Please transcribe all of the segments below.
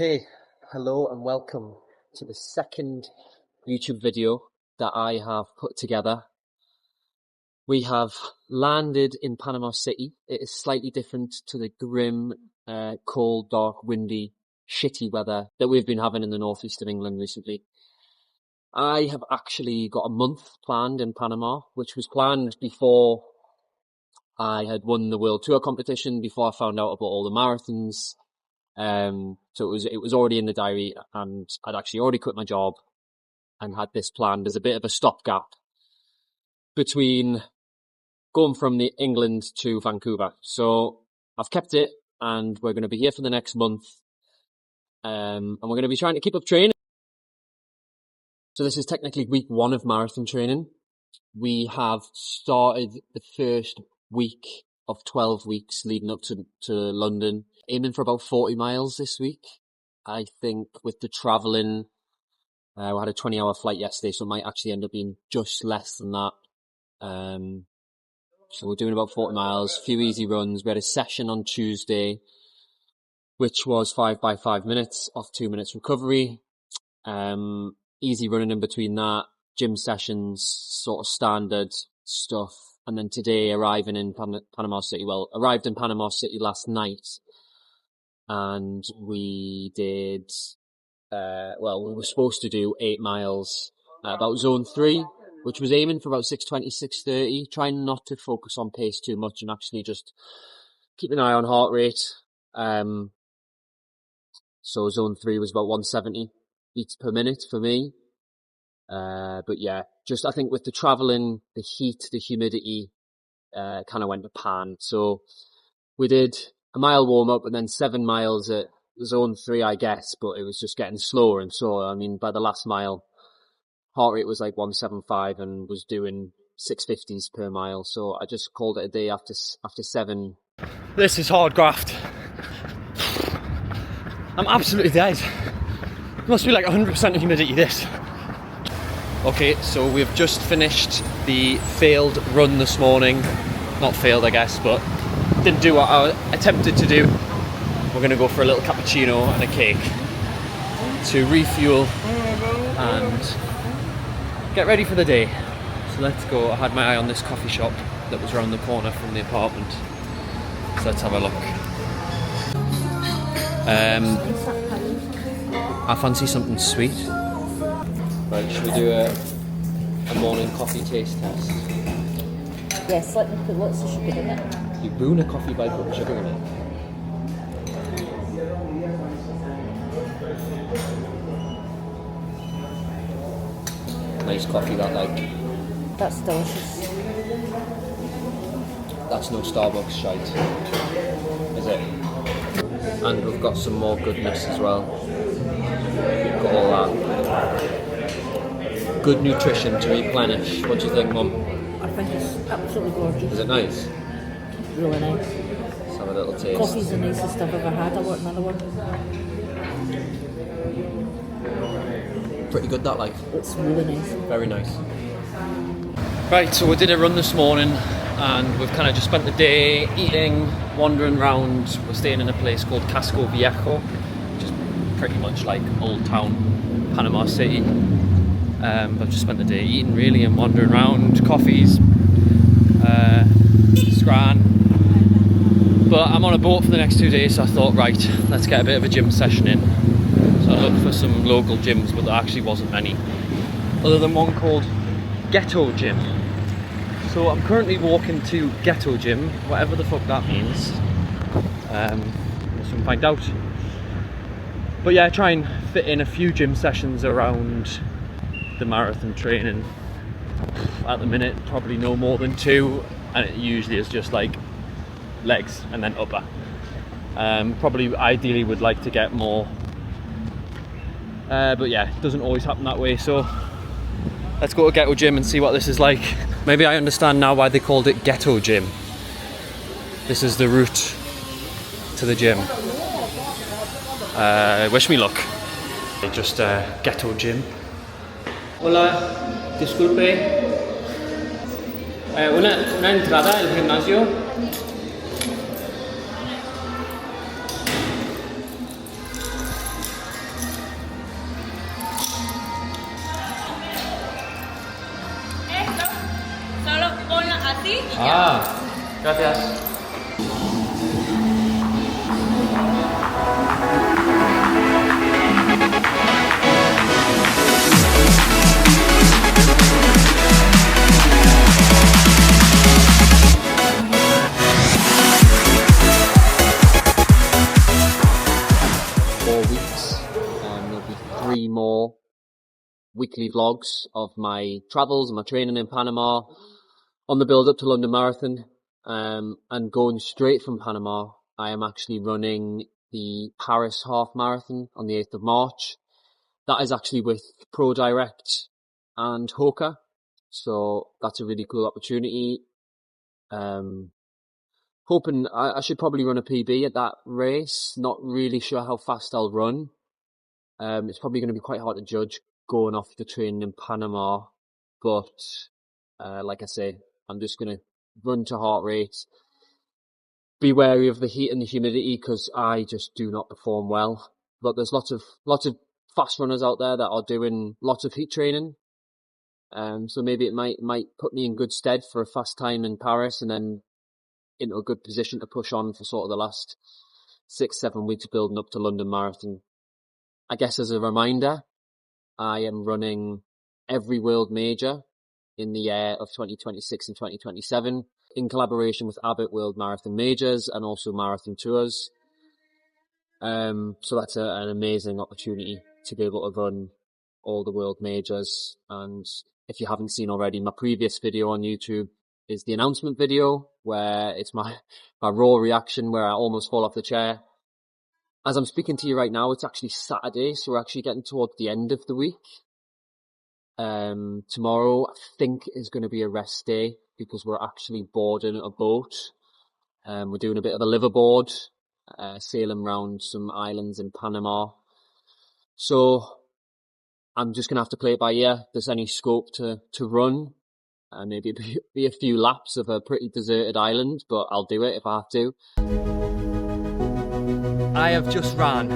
Okay, hello and welcome to the second YouTube video that I have put together. We have landed in Panama City. It is slightly different to the grim, cold, dark, windy, shitty weather that we've been having in the northeast of England recently. I have actually got a month planned in Panama, which was planned before I had won the World Tour competition, before I found out about all the marathons. So it was already in the diary, and I'd actually already quit my job and had this planned as a bit of a stopgap between going from England to Vancouver. So I've kept it, and we're going to be here for the next month, and we're going to be trying to keep up training. So this is technically week 1 of marathon training. We have started the first week of 12 weeks leading up to London, aiming for about 40 miles this week. I think with the travelling, we had a 20-hour flight yesterday, so it might actually end up being just less than that. So we're doing about 40 miles, a few easy runs. We had a session on Tuesday, which was 5 by 5 minutes off 2 minutes recovery. Easy running in between that, gym sessions, sort of standard stuff. And then today, arriving in Panama City. Well, arrived in Panama City last night, and we did, we were supposed to do 8 miles at about zone 3, which was aiming for about 6:20, 6:30, trying not to focus on pace too much and actually just keep an eye on heart rate. So zone 3 was about 170 beats per minute for me. But yeah, just I think with the travelling, the heat, the humidity, kind of went to pan. So we did a mile warm up and then 7 miles at zone 3, I guess, but it was just getting slower and slower. I mean, by the last mile, heart rate was like 175 and was doing 650s per mile. So I just called it a day after 7. This is hard graft. I'm absolutely dead. It must be like 100% humidity, this. Okay, so we've just finished the failed run this morning. Not failed, I guess, but didn't do what I attempted to do. We're going to go for a little cappuccino and a cake to refuel and get ready for the day. So let's go. I had my eye on this coffee shop that was around the corner from the apartment. So let's have a look. I fancy something sweet. Right, should we do a morning coffee taste test? Yes, let me put lots of sugar in it. You ruin a coffee by putting sugar in it. Nice coffee, that, like. That's delicious. That's no Starbucks shite, is it? And we've got some more goodness as well. We've got all that. Good nutrition to replenish. What do you think, Mum? I think it's absolutely gorgeous. Is it nice? Really nice. Let's have a little taste. Coffee's the nicest I've ever had. I want another one. Pretty good, that, like. It's really nice. Very nice. Right, so we did a run this morning and we've kind of just spent the day eating, wandering around. We're staying in a place called Casco Viejo, which is pretty much like Old Town Panama City. I've just spent the day eating really and wandering around, coffees, scran. But I'm on a boat for the next 2 days, so I thought, right, let's get a bit of a gym session in. So I looked for some local gyms, but there actually wasn't many, other than one called Ghetto Gym. So I'm currently walking to Ghetto Gym, whatever the fuck that means. We'll soon find out. But yeah, try and fit in a few gym sessions around the marathon training. At the minute, probably no more than 2, and it usually is just like legs and then upper. Probably ideally would like to get more, but yeah, it doesn't always happen that way. So let's go to Ghetto Gym and see what this is like. Maybe I understand now why they called it Ghetto Gym. This is the route to the gym. Wish me luck. Just Ghetto Gym. Hola, disculpe. Una entrada al gimnasio. Ah, gracias. There'll be 3 more weekly vlogs of my travels and my training in Panama on the build up to London Marathon. And going straight from Panama, I am actually running the Paris half marathon on the 8th of March. That is actually with Pro Direct and Hoka. So that's a really cool opportunity. Hoping I should probably run a PB at that race. Not really sure how fast I'll run. It's probably going to be quite hard to judge going off the training in Panama, but like I say, I'm just going to run to heart rate. Be wary of the heat and the humidity because I just do not perform well. But there's lots of fast runners out there that are doing lots of heat training. So maybe it might put me in good stead for a fast time in Paris and then into a good position to push on for sort of the last 6-7 weeks building up to London Marathon. I guess as a reminder, I am running every world major in the year of 2026 and 2027 in collaboration with Abbott World Marathon Majors and also Marathon Tours. So that's an amazing opportunity to be able to run all the world majors. And if you haven't seen already, my previous video on YouTube is the announcement video where it's my raw reaction where I almost fall off the chair. As I'm speaking to you right now, it's actually Saturday, so we're actually getting towards the end of the week. Tomorrow, I think, is going to be a rest day because we're actually boarding a boat. We're doing a bit of a liverboard, sailing around some islands in Panama. So I'm just going to have to play it by ear. If there's any scope to run, maybe be a few laps of a pretty deserted island, but I'll do it if I have to. I have just ran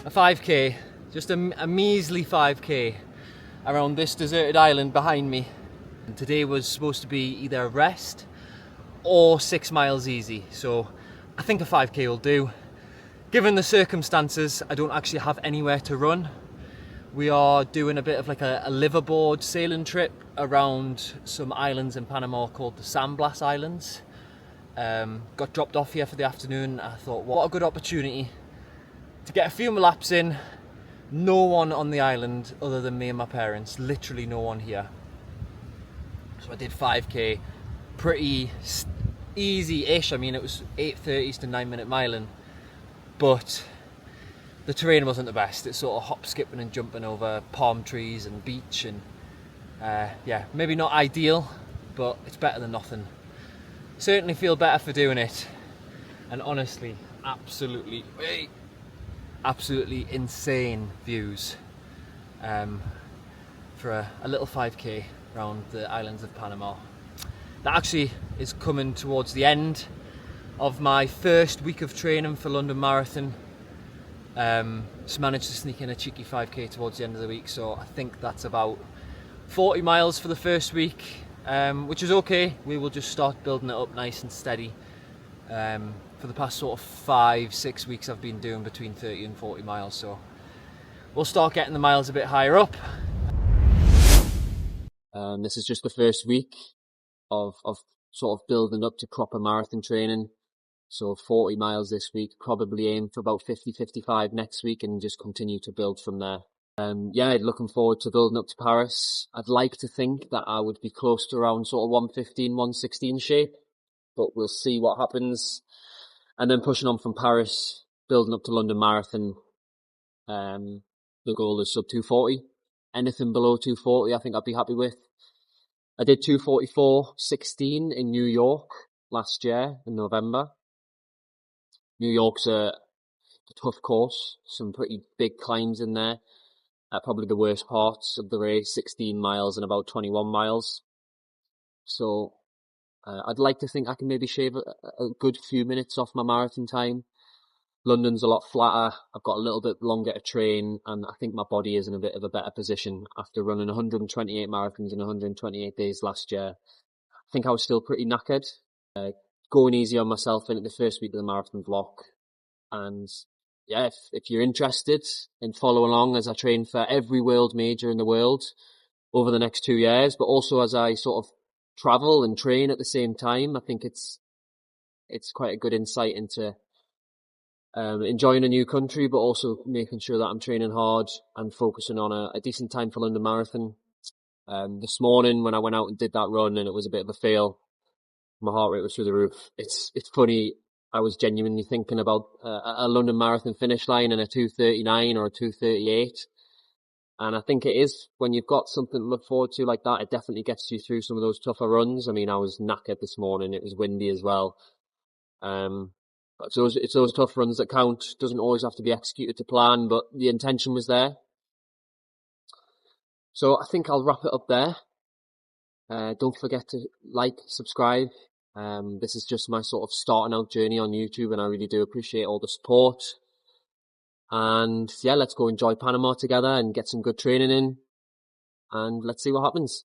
a 5k, just a measly 5k around this deserted island behind me. And today was supposed to be either a rest or 6 miles easy, so I think a 5k will do. Given the circumstances, I don't actually have anywhere to run. We are doing a bit of like a liverboard sailing trip around some islands in Panama called the San Blas Islands. Got dropped off here for the afternoon. I thought, what a good opportunity to get a few laps in. No one on the island other than me and my parents, literally no one here. So I did 5k, pretty easy-ish. I mean, it was 8:30s to 9-minute miling, but the terrain wasn't the best. It's sort of hop, skipping and jumping over palm trees and beach, and yeah, maybe not ideal, but it's better than nothing. Certainly feel better for doing it, and honestly, absolutely insane views for a little 5k around the islands of Panama. That actually is coming towards the end of my first week of training for London Marathon. Just managed to sneak in a cheeky 5k towards the end of the week, so I think that's about 40 miles for the first week, which is okay. We will just start building it up nice and steady. For the past sort of 5-6 weeks I've been doing between 30 and 40 miles, so we'll start getting the miles a bit higher up. This is just the first week of sort of building up to proper marathon training. So 40 miles this week, probably aim for about 50-55 next week and just continue to build from there. Yeah, looking forward to building up to Paris. I'd like to think that I would be close to around sort of 115, 116 shape, but we'll see what happens. And then pushing on from Paris, building up to London Marathon. The goal is sub 240. Anything below 240, I think I'd be happy with. I did 244.16 in New York last year in November. New York's a tough course, some pretty big climbs in there. Probably the worst parts of the race, 16 miles and about 21 miles. So I'd like to think I can maybe shave a good few minutes off my marathon time. London's a lot flatter. I've got a little bit longer to train, and I think my body is in a bit of a better position after running 128 marathons in 128 days last year. think I was still pretty knackered. Going easy on myself in the first week of the marathon block. And yeah, if you're interested in follow along as I train for every world major in the world over the next 2 years, but also as I sort of travel and train at the same time, I think it's quite a good insight into enjoying a new country, but also making sure that I'm training hard and focusing on a decent time for London Marathon. This morning when I went out and did that run and it was a bit of a fail, my heart rate was through the roof. It's funny. I was genuinely thinking about a London Marathon finish line and a 2:39 or a 2:38. And I think it is, when you've got something to look forward to like that, it definitely gets you through some of those tougher runs. I mean, I was knackered this morning. It was windy as well. But it's those tough runs that count. Doesn't always have to be executed to plan, but the intention was there. So I think I'll wrap it up there. Don't forget to like, subscribe. This is just my sort of starting out journey on YouTube, and I really do appreciate all the support. And yeah, let's go enjoy Panama together and get some good training in, and let's see what happens.